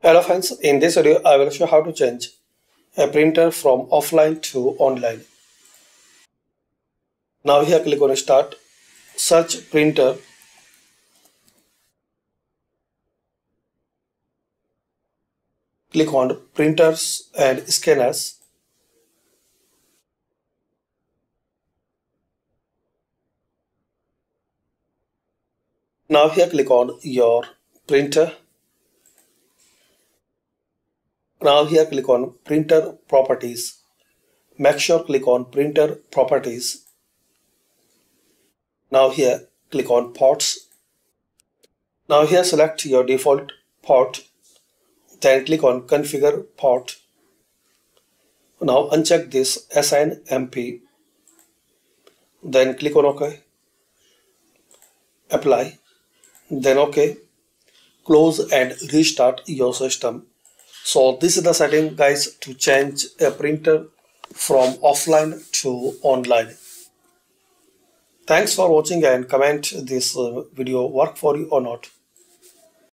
Hello friends, in this video I will show how to change a printer from offline to online. Now here click on start, search printer, click on printers and scanners. Now here click on your printer. Now here click on printer properties. Make sure click on printer properties. Now here click on ports. Now here select your default port. Then click on configure port. Now uncheck this assign MP. Then click on OK. Apply. Then OK. Close and restart your system. So this is the setting guys to change a printer from offline to online. Thanks for watching and comment this video work for you or not.